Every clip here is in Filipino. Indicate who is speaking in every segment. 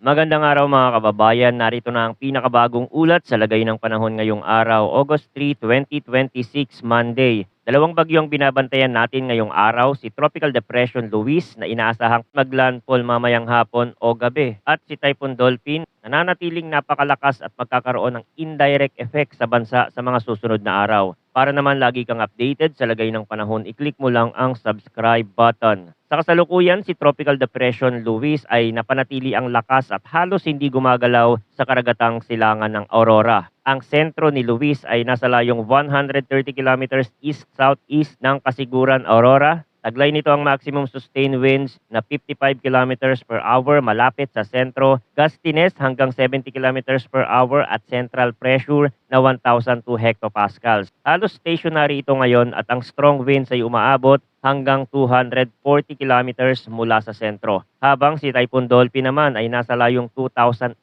Speaker 1: Magandang araw mga kababayan. Narito na ang pinakabagong ulat sa lagay ng panahon ngayong araw, August 3, 2026, Monday. Dalawang bagyo ang binabantayan natin ngayong araw, si Tropical Depression Luis na inaasahang maglandfall mamayang hapon o gabi at si Typhoon Dolphin na nanatiling napakalakas at magkakaroon ng indirect effect sa bansa sa mga susunod na araw. Para naman lagi kang updated sa lagay ng panahon, i-click mo lang ang subscribe button. Sa kasalukuyan, si Tropical Depression Luis ay napanatili ang lakas at halos hindi gumagalaw sa karagatang silangan ng Aurora. Ang sentro ni Luis ay nasa layong 130 kilometers east-southeast ng Kasiguran, Aurora. Taglay nito ang maximum sustained winds na 55 kilometers per hour malapit sa sentro, gustiness hanggang 70 kilometers per hour at central pressure na 1,002 hectopascals. Halos stationary ito ngayon at ang strong winds ay umaabot hanggang 240 kilometers mula sa sentro. Habang si Typhoon Dolphin naman ay nasa layong 2,850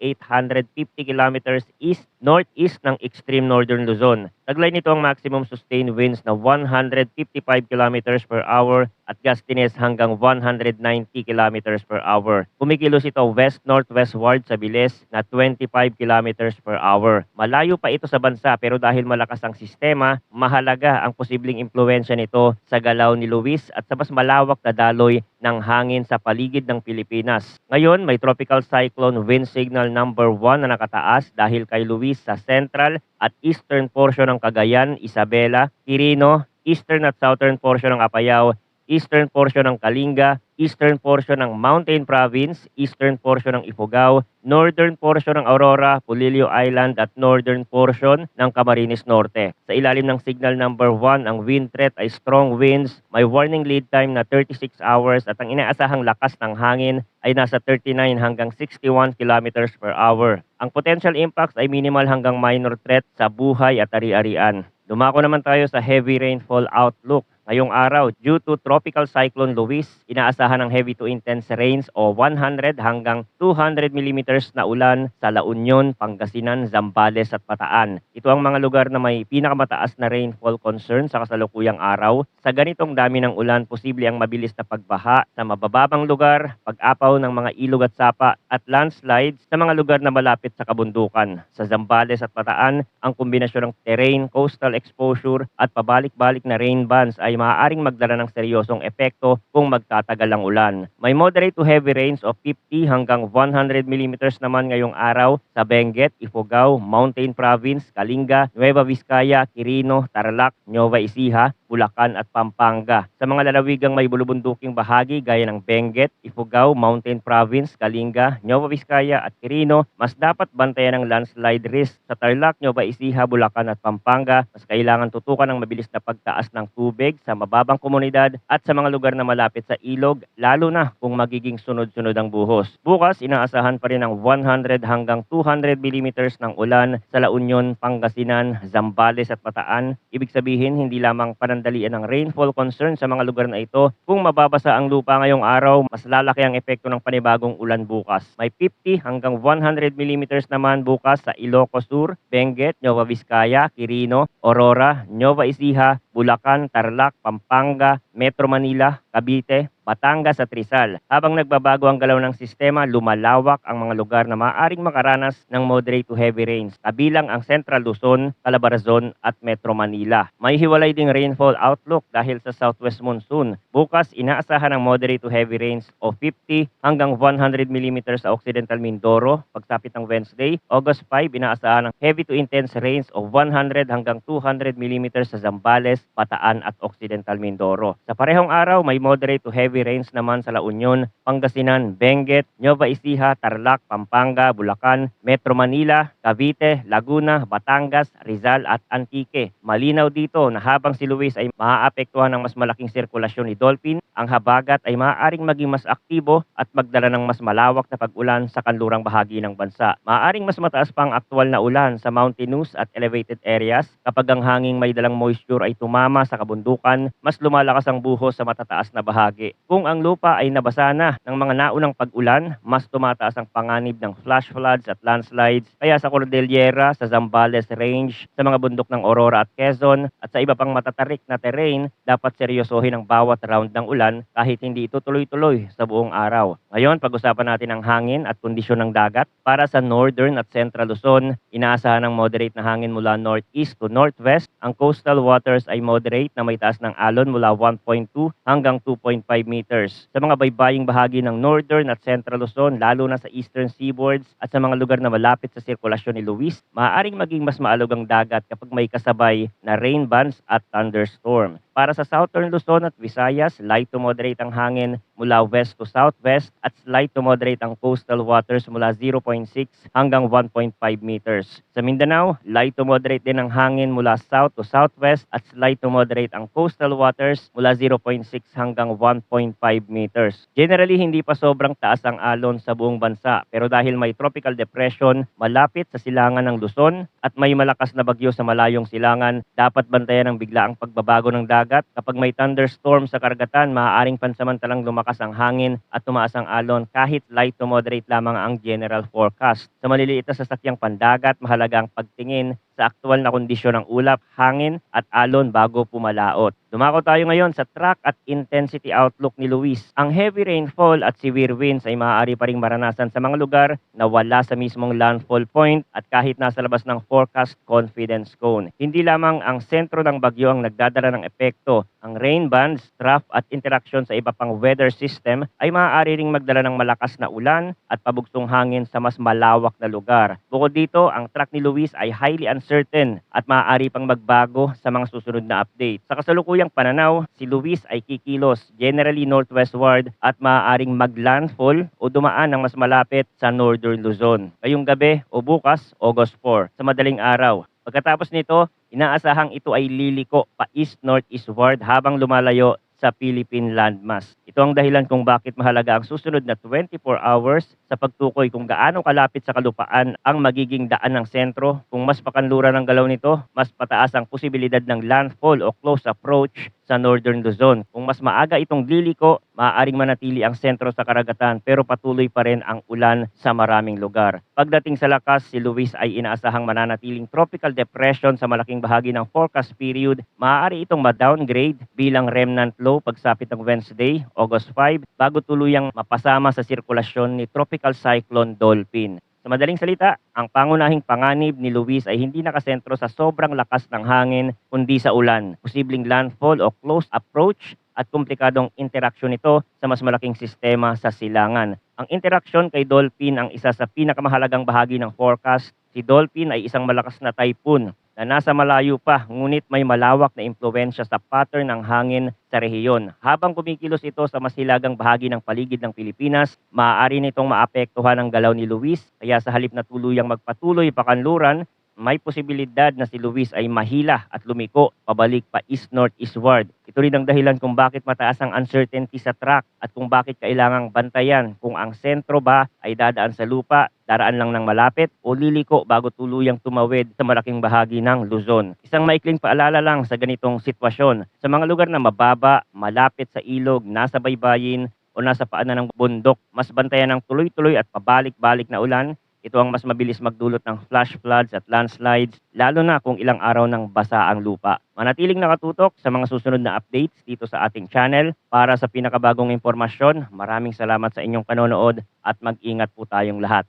Speaker 1: kilometers east-northeast ng extreme northern Luzon. Taglay nito ang maximum sustained winds na 155 kilometers per hour at gustiness hanggang 190 kilometers per hour. Kumikilos ito west-northwestward sa bilis na 25 kilometers per hour. Malayo pa ito sa bansa pero dahil malakas ang sistema, mahalaga ang posibleng impluensya nito sa galaw ni Luis at sa mas malawak na daloy ng hangin sa paligid ng Pilipinas. Ngayon, may tropical cyclone wind signal number 1 na nakataas dahil kay Luis sa central at eastern portion ng Cagayan, Isabela, Quirino, eastern at southern portion ng Apayao, eastern portion ng Kalinga, eastern portion ng Mountain Province, eastern portion ng Ifugao, northern portion ng Aurora, Polillo Island at northern portion ng Camarines Norte. Sa ilalim ng signal number 1, ang wind threat ay strong winds, may warning lead time na 36 hours at ang inaasahang lakas ng hangin ay nasa 39 hanggang 61 kilometers per hour. Ang potential impacts ay minimal hanggang minor threat sa buhay at ari-arian. Dumako naman tayo sa heavy rainfall outlook. Ngayong araw, due to Tropical Cyclone Luis, inaasahan ng heavy to intense rains o 100 hanggang 200 millimeters na ulan sa La Union, Pangasinan, Zambales at Bataan. Ito ang mga lugar na may pinakamataas na rainfall concern sa kasalukuyang araw. Sa ganitong dami ng ulan, posible ang mabilis na pagbaha sa mabababang lugar, pag-apaw ng mga ilog at sapa at landslides sa mga lugar na malapit sa kabundukan. Sa Zambales at Bataan, ang kombinasyon ng terrain, coastal exposure at pabalik-balik na rain bands ay maaaring magdala ng seryosong epekto kung magtatagal ang ulan. May moderate to heavy rains of 50 hanggang 100 millimeters naman ngayong araw sa Benguet, Ifugao, Mountain Province, Kalinga, Nueva Vizcaya, Quirino, Tarlac, Nueva Ecija, Bulacan at Pampanga. Sa mga lalawigang may bulubunduking bahagi gaya ng Benguet, Ifugao, Mountain Province, Kalinga, Nueva Vizcaya at Quirino, mas dapat bantayan ang landslide risk. Sa Tarlac, Nueva Ecija, Bulacan at Pampanga, mas kailangan tutukan ng mabilis na pagtaas ng tubig sa mababang komunidad at sa mga lugar na malapit sa ilog, lalo na kung magiging sunod-sunod ang buhos. Bukas, inaasahan pa rin ang 100 hanggang 200 millimeters ng ulan sa La Union, Pangasinan, Zambales at Bataan. Ibig sabihin, hindi lamang panandalian ng rainfall concern sa mga lugar na ito. Kung mababasa ang lupa ngayong araw, mas lalaki ang epekto ng panibagong ulan bukas. May 50 hanggang 100 millimeters naman bukas sa Ilocos Sur, Benguet, Nueva Vizcaya, Quirino, Aurora, Nueva Ecija, Bulacan, Tarlac, Pampanga, Metro Manila, Cavite, Batangas at Rizal. Habang nagbabago ang galaw ng sistema, lumalawak ang mga lugar na maaaring makaranas ng moderate to heavy rains, kabilang ang Central Luzon, Calabarzon at Metro Manila. May hiwalay ding rainfall outlook dahil sa southwest monsoon. Bukas, inaasahan ng moderate to heavy rains o 50 hanggang 100 millimeters sa Occidental Mindoro. Pagsapit ng Wednesday, August 5, inaasahan ng heavy to intense rains o 100 hanggang 200 millimeters sa Zambales, Bataan at Occidental Mindoro. Sa parehong araw, may moderate to heavy rains naman sa La Union, Pangasinan, Benguet, Nueva Ecija, Tarlac, Pampanga, Bulacan, Metro Manila, Cavite, Laguna, Batangas, Rizal at Antique. Malinaw dito na habang si Luis ay maaapektuhan ng mas malaking sirkulasyon ni Dolphin, ang habagat ay maaaring maging mas aktibo at magdala ng mas malawak na pag-ulan sa kanlurang bahagi ng bansa. Maaaring mas mataas pa ang aktwal na ulan sa mountainous at elevated areas kapag ang hanging may dalang moisture ay tumama sa kabundukan, mas lumalakas ang ang buhos sa matataas na bahagi. Kung ang lupa ay nabasa na ng mga naunang pag-ulan, mas tumataas ang panganib ng flash floods at landslides. Kaya sa Cordillera, sa Zambales Range, sa mga bundok ng Aurora at Quezon, at sa iba pang matatarik na terrain, dapat seryosohin ang bawat round ng ulan kahit hindi ito tuloy-tuloy sa buong araw. Ngayon, pag-usapan natin ang hangin at kondisyon ng dagat. Para sa Northern at Central Luzon, inaasahan ng moderate na hangin mula northeast to northwest. Ang coastal waters ay moderate na may taas ng alon mula 1.2 hanggang 2.5 meters. Sa mga baybaying bahagi ng Northern at Central Luzon, lalo na sa eastern seaboards at sa mga lugar na malapit sa sirkulasyon ni Luis, maaaring maging mas maalog ang dagat kapag may kasabay na rain bands at thunderstorm. Para sa Southern Luzon at Visayas, light to moderate ang hangin mula west to southwest at slight to moderate ang coastal waters mula 0.6 hanggang 1.5 meters. Sa Mindanao, light to moderate din ang hangin mula south to southwest at slight to moderate ang coastal waters mula 0.6 hanggang 1.5 meters. Generally, hindi pa sobrang taas ang alon sa buong bansa, pero dahil may tropical depression malapit sa silangan ng Luzon at may malakas na bagyo sa malayong silangan, dapat bantayan ang biglaang pagbabago ng dagat. Kapag may thunderstorm sa karagatan, maaaring pansamantalang lumakas ang hangin at tumaas ang alon kahit light to moderate lamang ang general forecast. Sa maliliit na sasakyang pandagat, mahalaga ang pagtingin sa aktual na kondisyon ng ulap, hangin at alon bago pumalaot. Dumako tayo ngayon sa track at intensity outlook ni Luis. Ang heavy rainfall at severe winds ay maaari pa ring maranasan sa mga lugar na wala sa mismong landfall point at kahit nasa labas ng forecast confidence cone. Hindi lamang ang sentro ng bagyo ang nagdadala ng epekto. Ang rain bands, trough at interaction sa iba pang weather system ay maaari ring magdala ng malakas na ulan at pabugsong hangin sa mas malawak na lugar. Bukod dito, ang track ni Luis ay highly uncertain at maaari pang magbago sa mga susunod na update. Sa kasalukuyang pananaw, si Luis ay kikilos generally northwestward at maaaring maglandfall o dumaan ng mas malapit sa northern Luzon ngayong gabi o bukas, August 4, sa madaling araw. Pagkatapos nito, inaasahang ito ay liliko pa east-northeastward habang lumalayo sa Philippine landmass. Ito ang dahilan kung bakit mahalaga ang susunod na 24 hours sa pagtukoy kung gaano kalapit sa kalupaan ang magiging daan ng sentro. Kung mas pakanluran ang galaw nito, mas pataas ang posibilidad ng landfall o close approach sa northern Luzon. Kung mas maaga itong liliko, maaaring manatili ang sentro sa karagatan pero patuloy pa rin ang ulan sa maraming lugar. Pagdating sa lakas, si Luis ay inaasahang mananatiling tropical depression sa malaking bahagi ng forecast period. Maaari itong ma-downgrade bilang remnant low pagsapit ng Wednesday, August 5, bago tuluyang mapasama sa sirkulasyon ni Tropical Cyclone Dolphin. Sa madaling salita, ang pangunahing panganib ni Luis ay hindi nakasentro sa sobrang lakas ng hangin kundi sa ulan, posibleng landfall o close approach at komplikadong interaksyon nito sa mas malaking sistema sa silangan. Ang interaksyon kay Dolphin ang isa sa pinakamahalagang bahagi ng forecast. Si Dolphin ay isang malakas na typhoon na nasa malayo pa ngunit may malawak na impluwensya sa pattern ng hangin sa rehiyon. Habang kumikilos ito sa masilagang bahagi ng paligid ng Pilipinas, maaari nitong maapektuhan ang galaw ni Luis, kaya sa halip na tuluyang magpatuloy pakanluran, may posibilidad na si Luis ay mahila at lumiko pabalik pa east-northeastward. Ito rin ang dahilan kung bakit mataas ang uncertainty sa track at kung bakit kailangang bantayan kung ang sentro ba ay dadaan sa lupa, daraan lang ng malapit o liliko bago tuluyang tumawid sa malaking bahagi ng Luzon. Isang maikling paalala lang sa ganitong sitwasyon. Sa mga lugar na mababa, malapit sa ilog, nasa baybayin o nasa paanan ng bundok, mas bantayan ng tuloy-tuloy at pabalik-balik na ulan. Ito ang mas mabilis magdulot ng flash floods at landslides, lalo na kung ilang araw nang basa ang lupa. Manatiling nakatutok sa mga susunod na updates dito sa ating channel para sa pinakabagong impormasyon. Maraming salamat sa inyong panonood at mag-ingat po tayong lahat.